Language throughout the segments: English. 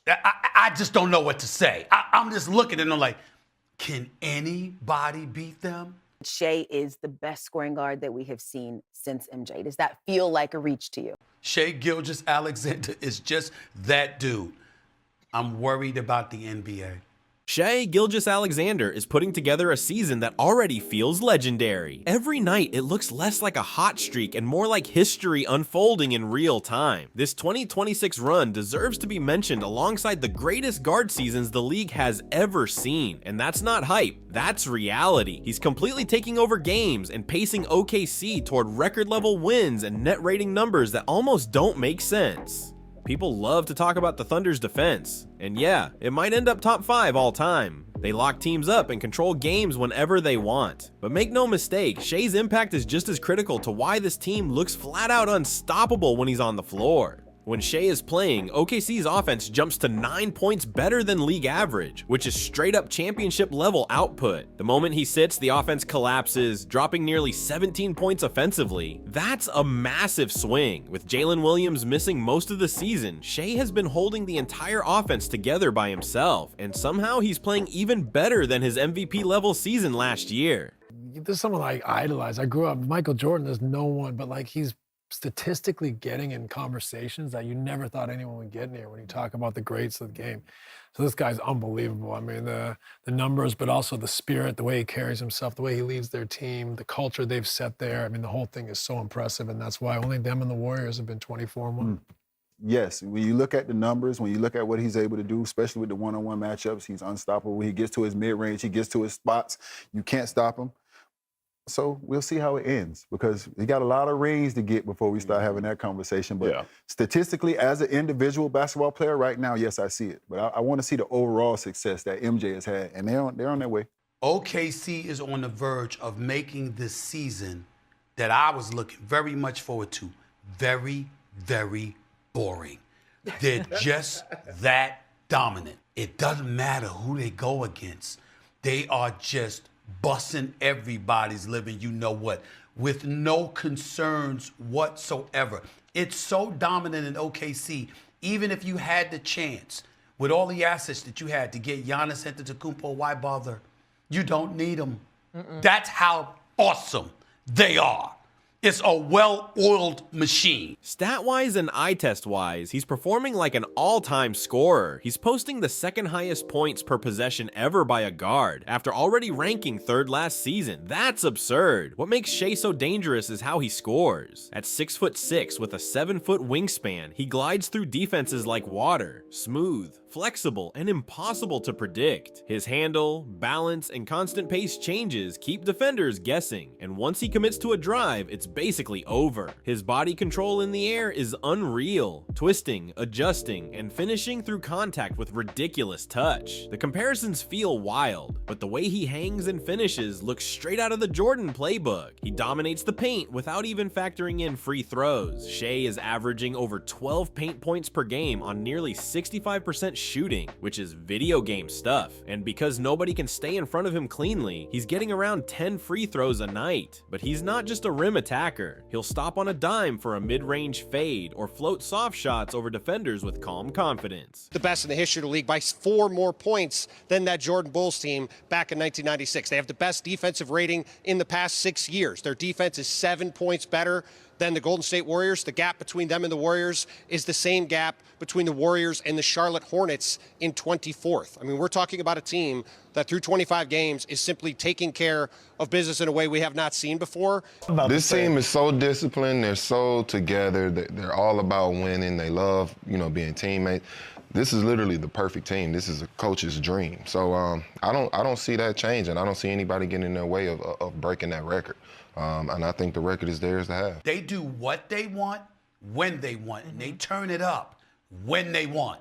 I just don't know what to say. I'm just looking and I'm like, can anybody beat them? Shai is the best scoring guard that we have seen since MJ. Does that feel like a reach to you? Shai Gilgeous-Alexander is just that dude. I'm worried about the NBA. Shai Gilgeous-Alexander is putting together a season that already feels legendary. Every night, it looks less like a hot streak and more like history unfolding in real time. This 2026 run deserves to be mentioned alongside the greatest guard seasons the league has ever seen. And that's not hype, that's reality. He's completely taking over games and pacing OKC toward record-level wins and net rating numbers that almost don't make sense. People love to talk about the Thunder's defense, and yeah, it might end up top 5 all time. They lock teams up and control games whenever they want. But make no mistake, Shai's impact is just as critical to why this team looks flat out unstoppable when he's on the floor. When Shai is playing, OKC's offense jumps to 9 points better than league average, which is straight up championship level output. The moment he sits, the offense collapses, dropping nearly 17 points offensively. That's a massive swing. With Jalen Williams missing most of the season, Shai has been holding the entire offense together by himself, and somehow he's playing even better than his MVP level season last year. There's someone I idolize. I grew up, Michael Jordan, there's no one, but like he's statistically getting in conversations that you never thought anyone would get near when you talk about the greats of the game. So this guy's unbelievable. I mean, the numbers, but also the spirit, the way he carries himself, the way he leads their team, the culture they've set there. I mean, the whole thing is so impressive, and that's why only them and the Warriors have been 24-1. Yes, when you look at the numbers, when you look at what he's able to do, especially with the one-on-one matchups, he's unstoppable. When he gets to his mid-range, he gets to his spots, you can't stop him. So we'll see how it ends, because he got a lot of rings to get before we start having that conversation. But statistically, as an individual basketball player right now, yes, I see it. But I want to see the overall success that MJ has had, and they're on their way. OKC is on the verge of making this season that I was looking very much forward to very, very boring. They're just that dominant. It doesn't matter who they go against. They are just busting everybody's living, you know what, with no concerns whatsoever. It's so dominant in OKC, even if you had the chance, with all the assets that you had to get Giannis Antetokounmpo, why bother? You don't need them. That's how awesome they are. It's a well-oiled machine. Stat-wise and eye test-wise, he's performing like an all-time scorer. He's posting the second highest points per possession ever by a guard, after already ranking 3rd last season. That's absurd. What makes Shai so dangerous is how he scores. At 6'6" with a 7-foot wingspan, he glides through defenses like water, smooth, flexible, and impossible to predict. His handle, balance, and constant pace changes keep defenders guessing, and once he commits to a drive, it's basically over. His body control in the air is unreal, twisting, adjusting, and finishing through contact with ridiculous touch. The comparisons feel wild, but the way he hangs and finishes looks straight out of the Jordan playbook. He dominates the paint without even factoring in free throws. Shai is averaging over 12 paint points per game on nearly 65% shooting, which is video game stuff. And because nobody can stay in front of him cleanly, he's getting around 10 free throws a night. But he's not just a rim attacker. He'll stop on a dime for a mid-range fade or float soft shots over defenders with calm confidence. The best in the history of the league by 4 more points than that Jordan Bulls team back in 1996. They have the best defensive rating in the past 6 years. Their defense is 7 points better than the Golden State Warriors. The gap between them and the Warriors is the same gap between the Warriors and the Charlotte Hornets in 24th. I mean, we're talking about a team that through 25 games is simply taking care of business in a way we have not seen before. This team is so disciplined. They're so together. They're all about winning. They love, being teammates. This is literally the perfect team. This is a coach's dream. So I don't see that changing. I don't see anybody getting in their way of breaking that record. And I think the record is theirs to have. They do what they want, when they want, and they turn it up when they want.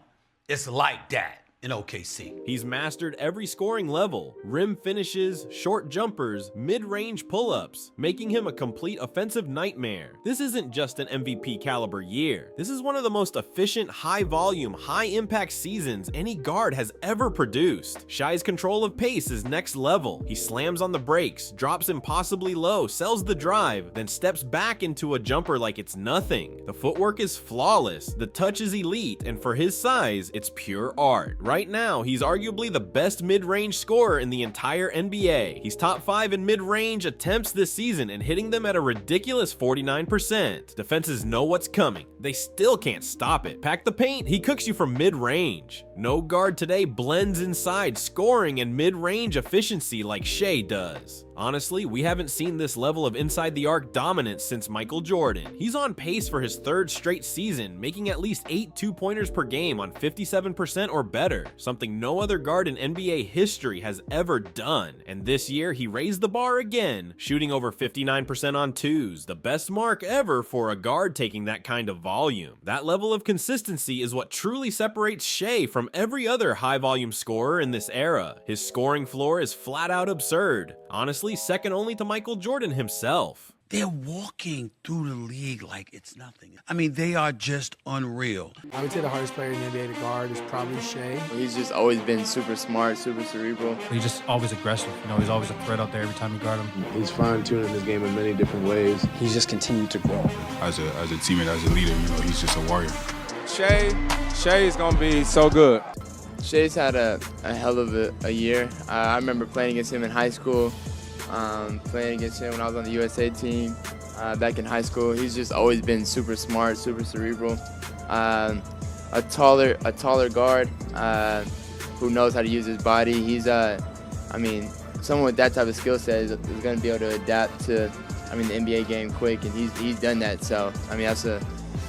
It's like that in OKC. He's mastered every scoring level, rim finishes, short jumpers, mid-range pull-ups, making him a complete offensive nightmare. This isn't just an MVP caliber year. This is one of the most efficient, high-volume, high-impact seasons any guard has ever produced. Shai's control of pace is next level. He slams on the brakes, drops impossibly low, sells the drive, then steps back into a jumper like it's nothing. The footwork is flawless, the touch is elite, and for his size, it's pure art. Right now, he's arguably the best mid-range scorer in the entire NBA. He's top 5 in mid-range attempts this season and hitting them at a ridiculous 49%. Defenses know what's coming. They still can't stop it. Pack the paint, he cooks you from mid-range. No guard today blends inside scoring and mid-range efficiency like Shai does. Honestly, we haven't seen this level of inside the arc dominance since Michael Jordan. He's on pace for his 3rd straight season, making at least 8 2-pointers per game on 57% or better, something no other guard in NBA history has ever done. And this year, he raised the bar again, shooting over 59% on twos, the best mark ever for a guard taking that kind of volume. That level of consistency is what truly separates Shai from every other high-volume scorer in this era. His scoring floor is flat out absurd. Honestly, second only to Michael Jordan himself. They're walking through the league like it's nothing. I mean, they are just unreal. I would say the hardest player in the NBA to guard is probably Shai. He's just always been super smart, super cerebral. He's just always aggressive. You know, he's always a threat out there every time you guard him. He's fine-tuning his game in many different ways. He's just continued to grow. As a teammate, as a leader, you know, he's just a warrior. Shai is going to be so good. Shai's had a hell of a year. I remember playing against him in high school. Playing against him when I was on the USA team back in high school. He's just always been super smart, super cerebral. A taller guard who knows how to use his body. He's I mean, someone with that type of skill set is going to be able to adapt to, the NBA game quick, and he's done that. So,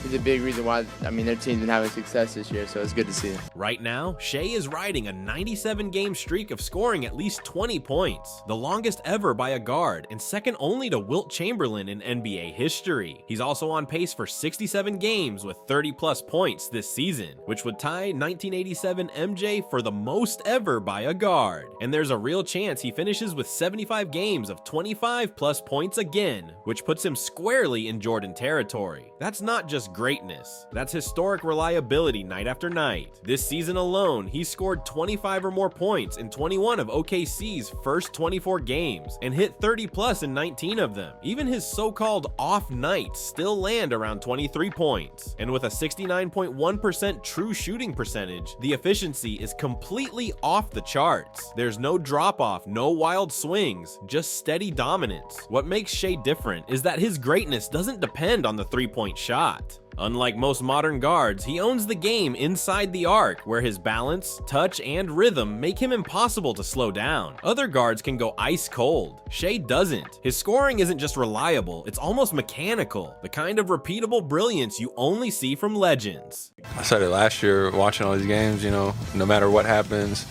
he's a big reason why, their team's been having success this year, so it's good to see. Right now, Shai is riding a 97-game streak of scoring at least 20 points, the longest ever by a guard, and second only to Wilt Chamberlain in NBA history. He's also on pace for 67 games with 30-plus points this season, which would tie 1987 MJ for the most ever by a guard. And there's a real chance he finishes with 75 games of 25-plus points again, which puts him squarely in Jordan territory. That's not just greatness. That's historic reliability night after night. This season alone, he scored 25 or more points in 21 of OKC's first 24 games and hit 30 plus in 19 of them. Even his so-called off nights still land around 23 points. And with a 69.1% true shooting percentage, the efficiency is completely off the charts. There's no drop-off, no wild swings, just steady dominance. What makes Shai different is that his greatness doesn't depend on the three-point shot. Unlike most modern guards, he owns the game inside the arc, where his balance, touch, and rhythm make him impossible to slow down. Other guards can go ice cold. Shai doesn't. His scoring isn't just reliable, it's almost mechanical, the kind of repeatable brilliance you only see from legends. I said it last year watching all these games, you know, no matter what happens,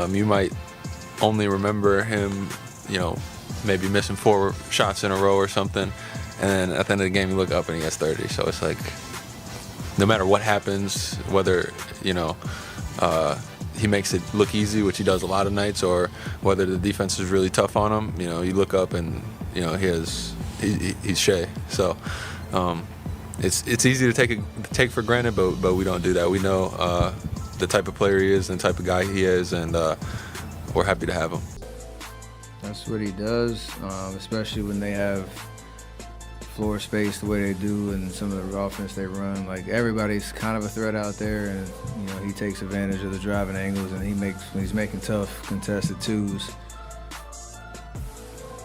you might only remember him, you know, maybe missing 4 shots in a row or something. And then at the end of the game, you look up and he has 30. So it's like, no matter what happens, whether, you know, he makes it look easy, which he does a lot of nights, or whether the defense is really tough on him, you know, you look up and, you know, he's Shai. So it's easy to take for granted, but we don't do that. We know the type of player he is and the type of guy he is, and we're happy to have him. That's what he does, especially when they have floor space the way they do and some of the offense they run. Like, everybody's kind of a threat out there, and you know, he takes advantage of the driving angles, and when he's making tough contested twos.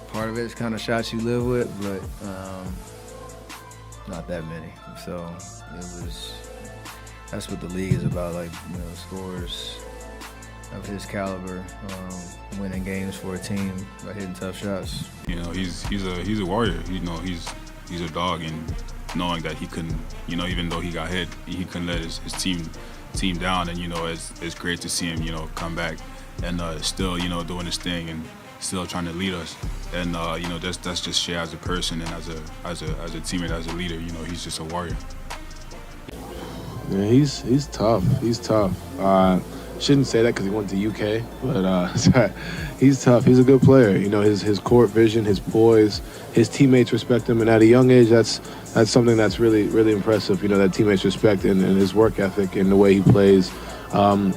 Part of it's kind of shots you live with, but not that many. So that's what the league is about, like, you know, scorers of his caliber, winning games for a team by hitting tough shots. You know, he's a warrior. You know, he's a dog, and knowing that he couldn't, you know, even though he got hit, he couldn't let his team down. And you know, it's great to see him, you know, come back and still, you know, doing his thing and still trying to lead us. And you know, that's just Shai as a person and as a teammate, as a leader. You know, he's just a warrior. Yeah, he's tough. He's tough. Shouldn't say that because he went to UK, but he's tough. He's a good player. You know, his court vision, his poise, his teammates respect him, and at a young age, that's something that's really impressive. You know, that teammates respect and his work ethic and the way he plays.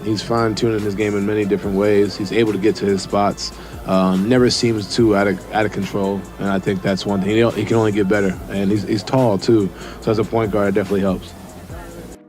He's fine-tuning his game in many different ways. He's able to get to his spots. Never seems too out of control, and I think that's one thing. He can only get better, and he's tall too. So as a point guard, it definitely helps.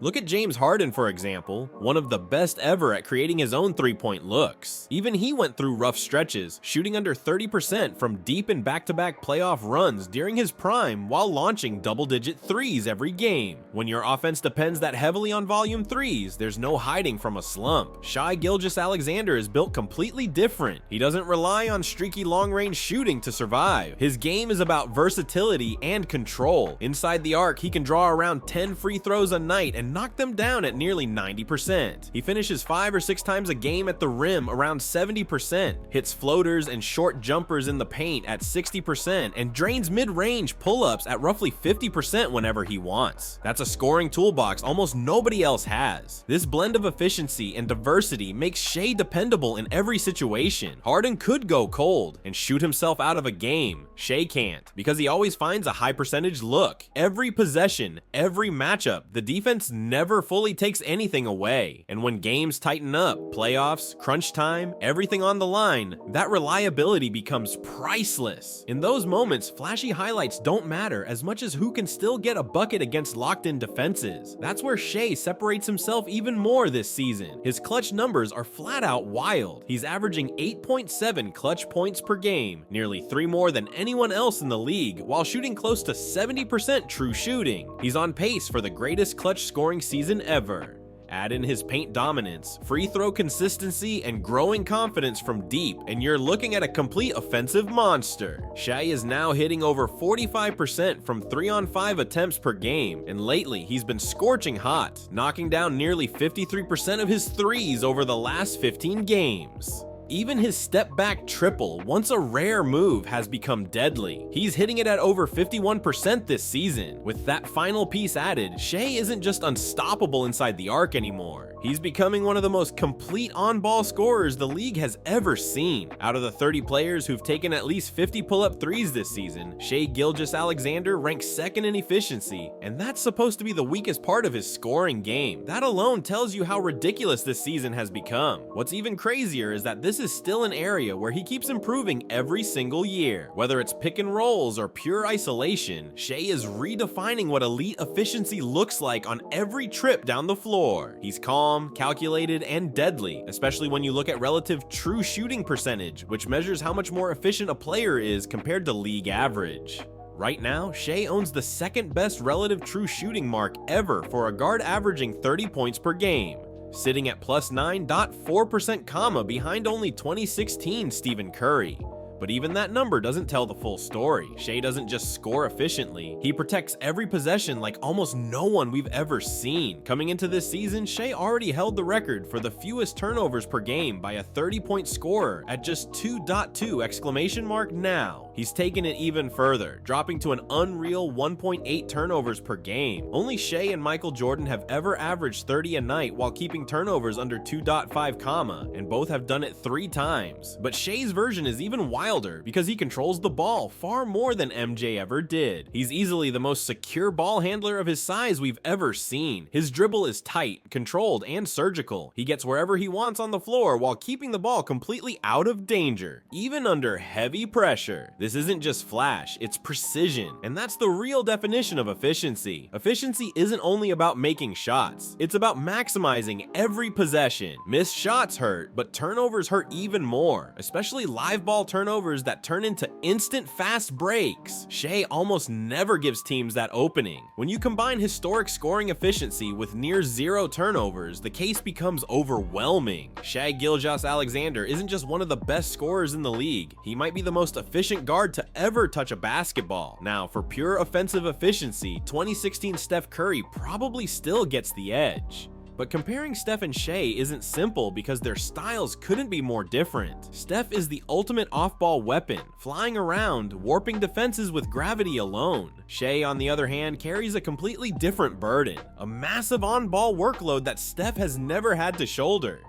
Look at James Harden, for example, one of the best ever at creating his own three-point looks. Even he went through rough stretches, shooting under 30% from deep in back-to-back playoff runs during his prime while launching double-digit threes every game. When your offense depends that heavily on volume threes, there's no hiding from a slump. Shai Gilgeous-Alexander is built completely different. He doesn't rely on streaky long-range shooting to survive. His game is about versatility and control. Inside the arc, he can draw around 10 free throws a night and knock them down at nearly 90%. He finishes 5 or 6 times a game at the rim around 70%, hits floaters and short jumpers in the paint at 60%, and drains mid-range pull-ups at roughly 50% whenever he wants. That's a scoring toolbox almost nobody else has. This blend of efficiency and diversity makes Shai dependable in every situation. Harden could go cold and shoot himself out of a game. Shai can't, because he always finds a high percentage look. Every possession, every matchup, the defense never fully takes anything away. And when games tighten up, playoffs, crunch time, everything on the line, that reliability becomes priceless. In those moments, flashy highlights don't matter as much as who can still get a bucket against locked-in defenses. That's where Shai separates himself even more this season. His clutch numbers are flat out wild. He's averaging 8.7 clutch points per game, nearly 3 more than anyone else in the league, while shooting close to 70% true shooting. He's on pace for the greatest clutch scoring season ever. Add in his paint dominance, free throw consistency, and growing confidence from deep, and you're looking at a complete offensive monster. Shai is now hitting over 45% from 3-on-5 attempts per game, and lately he's been scorching hot, knocking down nearly 53% of his threes over the last 15 games. Even his step-back triple, once a rare move, has become deadly. He's hitting it at over 51% this season. With that final piece added, Shai isn't just unstoppable inside the arc anymore. He's becoming one of the most complete on-ball scorers the league has ever seen. Out of the 30 players who've taken at least 50 pull-up threes this season, Shai Gilgeous-Alexander ranks second in efficiency, and that's supposed to be the weakest part of his scoring game. That alone tells you how ridiculous this season has become. What's even crazier is that this is still an area where he keeps improving every single year. Whether it's pick and rolls or pure isolation, Shai is redefining what elite efficiency looks like on every trip down the floor. He's calm, calculated, and deadly, especially when you look at relative true shooting percentage, which measures how much more efficient a player is compared to league average. Right now, Shai owns the second best relative true shooting mark ever for a guard averaging 30 points per game, sitting at plus 9.4% behind only 2016 Stephen Curry. But even that number doesn't tell the full story. Shai doesn't just score efficiently, he protects every possession like almost no one we've ever seen. Coming into this season, Shai already held the record for the fewest turnovers per game by a 30-point scorer at just 2.2 now. He's taken it even further, dropping to an unreal 1.8 turnovers per game. Only Shai and Michael Jordan have ever averaged 30 a night while keeping turnovers under 2.5, and both have done it 3 times. But Shai's version is even wilder because he controls the ball far more than MJ ever did. He's easily the most secure ball handler of his size we've ever seen. His dribble is tight, controlled, and surgical. He gets wherever he wants on the floor while keeping the ball completely out of danger, even under heavy pressure. This isn't just flash, it's precision, and that's the real definition of efficiency. Efficiency isn't only about making shots, it's about maximizing every possession. Missed shots hurt, but turnovers hurt even more, especially live ball turnovers that turn into instant fast breaks. Shai almost never gives teams that opening. When you combine historic scoring efficiency with near zero turnovers, the case becomes overwhelming. Shai Gilgeous-Alexander isn't just one of the best scorers in the league, he might be the most efficient guard to ever touch a basketball. Now, for pure offensive efficiency, 2016 Steph Curry probably still gets the edge. But comparing Steph and Shai isn't simple because their styles couldn't be more different. Steph is the ultimate off-ball weapon, flying around, warping defenses with gravity alone. Shai, on the other hand, carries a completely different burden, a massive on-ball workload that Steph has never had to shoulder.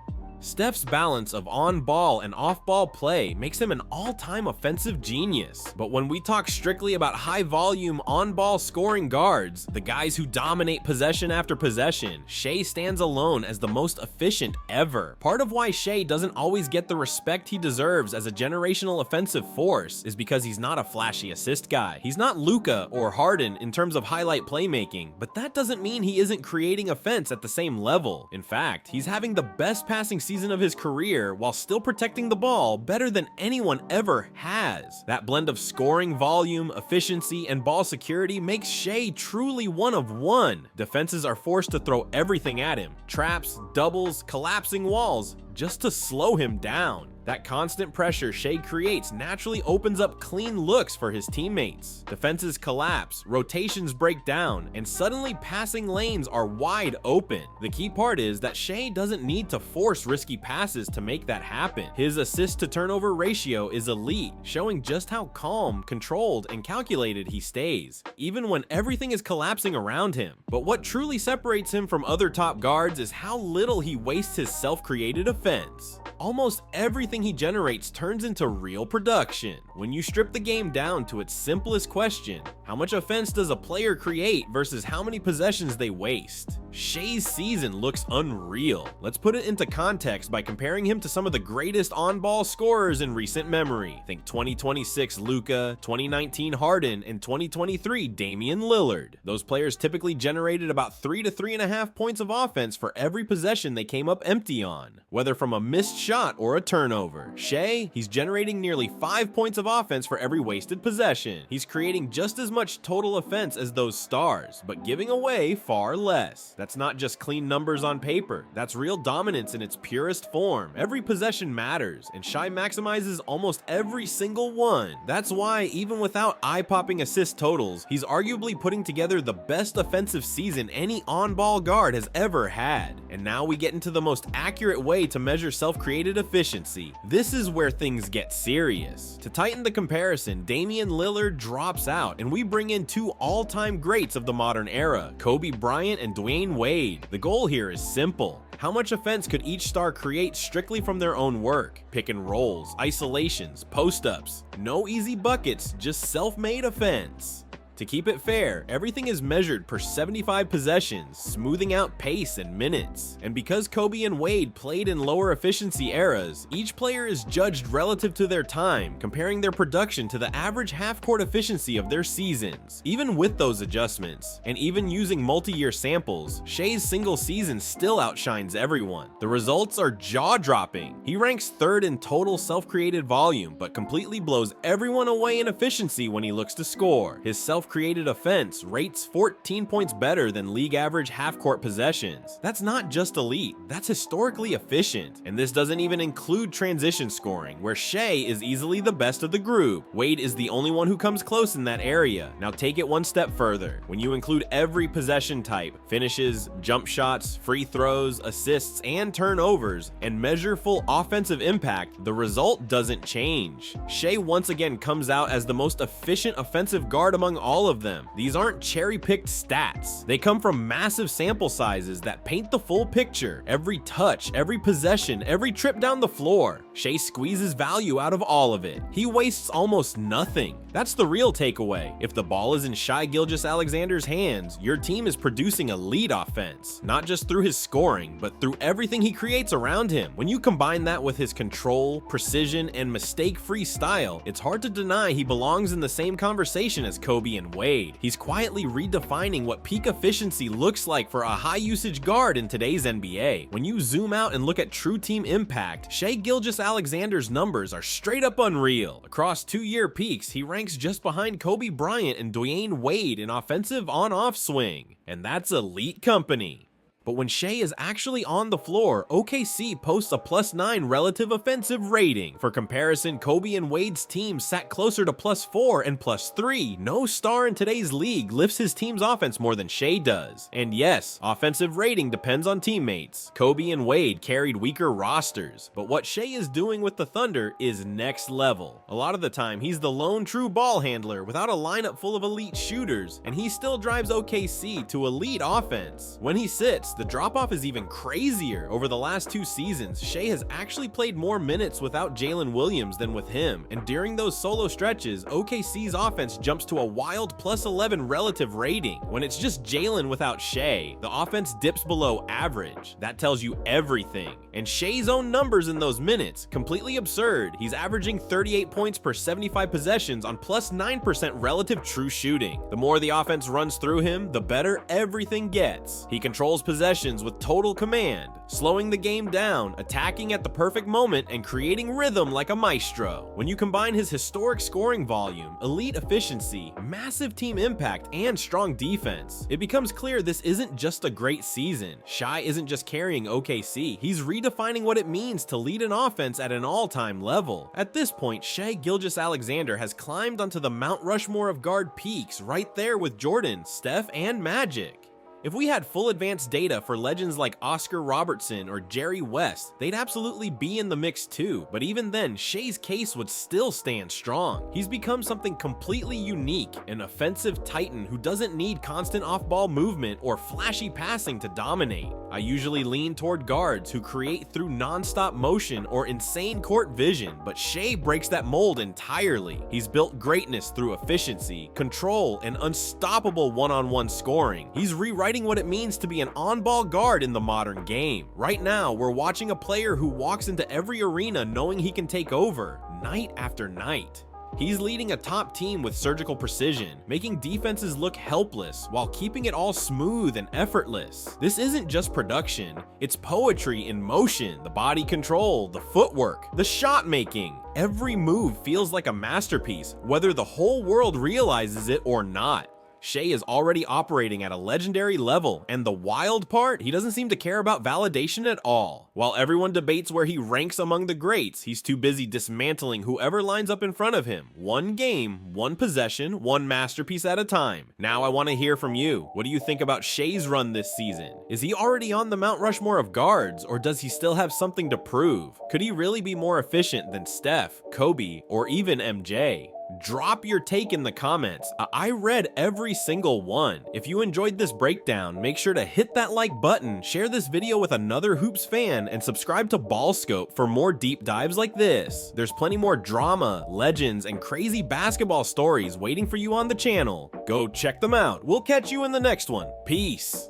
Steph's balance of on-ball and off-ball play makes him an all-time offensive genius. But when we talk strictly about high-volume, on-ball scoring guards, the guys who dominate possession after possession, Shai stands alone as the most efficient ever. Part of why Shai doesn't always get the respect he deserves as a generational offensive force is because he's not a flashy assist guy. He's not Luka or Harden in terms of highlight playmaking, but that doesn't mean he isn't creating offense at the same level. In fact, he's having the best passing season of his career while still protecting the ball better than anyone ever has. That blend of scoring volume, efficiency, and ball security makes Shai truly one of one. Defenses are forced to throw everything at him: traps, doubles, collapsing walls, just to slow him down. That constant pressure Shai creates naturally opens up clean looks for his teammates. Defenses collapse, rotations break down, and suddenly passing lanes are wide open. The key part is that Shai doesn't need to force risky passes to make that happen. His assist to turnover ratio is elite, showing just how calm, controlled, and calculated he stays, even when everything is collapsing around him. But what truly separates him from other top guards is how little he wastes his self-created offense. Almost everything he generates turns into real production. When you strip the game down to its simplest question, how much offense does a player create versus how many possessions they waste? Shai's season looks unreal. Let's put it into context by comparing him to some of the greatest on-ball scorers in recent memory. Think 2026 Luka, 2019 Harden, and 2023 Damian Lillard. Those players typically generated about 3 to 3.5 points of offense for every possession they came up empty on, whether from a missed shot or a turnover. Shai, he's generating nearly 5 points of offense for every wasted possession. He's creating just as much total offense as those stars, but giving away far less. That's not just clean numbers on paper. That's real dominance in its purest form. Every possession matters, and Shai maximizes almost every single one. That's why, even without eye-popping assist totals, he's arguably putting together the best offensive season any on-ball guard has ever had. And now we get into the most accurate way to measure self-created efficiency. This is where things get serious. To tighten the comparison, Damian Lillard drops out, and we bring in two all-time greats of the modern era, Kobe Bryant and Dwayne Wade. The goal here is simple. How much offense could each star create strictly from their own work? Pick and rolls, isolations, post-ups. No easy buckets, just self-made offense. To keep it fair, everything is measured per 75 possessions, smoothing out pace and minutes. And because Kobe and Wade played in lower efficiency eras, each player is judged relative to their time, comparing their production to the average half-court efficiency of their seasons. Even with those adjustments, and even using multi-year samples, Shai's single season still outshines everyone. The results are jaw-dropping. He ranks third in total self-created volume, but completely blows everyone away in efficiency when he looks to score. His self-created offense rates 14 points better than league average half-court possessions. That's not just elite, that's historically efficient. And this doesn't even include transition scoring, where Shai is easily the best of the group. Wade is the only one who comes close in that area. Now take it one step further. When you include every possession type, finishes, jump shots, free throws, assists, and turnovers, and measure full offensive impact, the result doesn't change. Shai once again comes out as the most efficient offensive guard among all of them. These aren't cherry-picked stats. They come from massive sample sizes that paint the full picture. Every touch, every possession, every trip down the floor. Shai squeezes value out of all of it. He wastes almost nothing. That's the real takeaway. If the ball is in Shai Gilgeous-Alexander's hands, your team is producing elite offense, not just through his scoring, but through everything he creates around him. When you combine that with his control, precision, and mistake-free style, it's hard to deny he belongs in the same conversation as Kobe and Wade. He's quietly redefining what peak efficiency looks like for a high-usage guard in today's NBA. When you zoom out and look at true team impact, Shai Gilgeous-Alexander's numbers are straight up unreal. Across 2-year peaks, he ranks just behind Kobe Bryant and Dwayne Wade in offensive on-off swing. And that's elite company. But when Shai is actually on the floor, OKC posts a +9 relative offensive rating. For comparison, Kobe and Wade's team sat closer to +4 and +3. No star in today's league lifts his team's offense more than Shai does. And yes, offensive rating depends on teammates. Kobe and Wade carried weaker rosters, but what Shai is doing with the Thunder is next level. A lot of the time, he's the lone true ball handler without a lineup full of elite shooters, and he still drives OKC to elite offense. When he sits, minutes, the drop-off is even crazier. Over the last 2 seasons, Shai has actually played more minutes without Jalen Williams than with him, and during those solo stretches, OKC's offense jumps to a wild +11 relative rating. When it's just Jalen without Shai, the offense dips below average. That tells you everything. And Shai's own numbers in those minutes, completely absurd. He's averaging 38 points per 75 possessions on +9% relative true shooting. The more the offense runs through him, the better everything gets. He controls possessions with total command, slowing the game down, attacking at the perfect moment, and creating rhythm like a maestro. When you combine his historic scoring volume, elite efficiency, massive team impact, and strong defense, it becomes clear this isn't just a great season. Shai isn't just carrying OKC, he's redefining what it means to lead an offense at an all-time level. At this point, Shai Gilgeous-Alexander has climbed onto the Mount Rushmore of guard peaks, right there with Jordan, Steph, and Magic. If we had full advanced data for legends like Oscar Robertson or Jerry West, they'd absolutely be in the mix too, but even then, Shai's case would still stand strong. He's become something completely unique, an offensive titan who doesn't need constant off-ball movement or flashy passing to dominate. I usually lean toward guards who create through non-stop motion or insane court vision, but Shai breaks that mold entirely. He's built greatness through efficiency, control, and unstoppable one-on-one scoring. He's rewriting what it means to be an on-ball guard in the modern game. Right now, we're watching a player who walks into every arena knowing he can take over, night after night. He's leading a top team with surgical precision, making defenses look helpless while keeping it all smooth and effortless. This isn't just production, it's poetry in motion. The body control, the footwork, the shot making. Every move feels like a masterpiece, whether the whole world realizes it or not. Shai is already operating at a legendary level, and the wild part, he doesn't seem to care about validation at all. While everyone debates where he ranks among the greats, he's too busy dismantling whoever lines up in front of him. One game, one possession, one masterpiece at a time. Now I want to hear from you. What do you think about Shai's run this season? Is he already on the Mount Rushmore of guards, or does he still have something to prove? Could he really be more efficient than Steph, Kobe, or even MJ? Drop your take in the comments. I read every single one. If you enjoyed this breakdown, make sure to hit that like button, share this video with another Hoops fan, and subscribe to BallScope for more deep dives like this. There's plenty more drama, legends, and crazy basketball stories waiting for you on the channel. Go check them out. We'll catch you in the next one. Peace.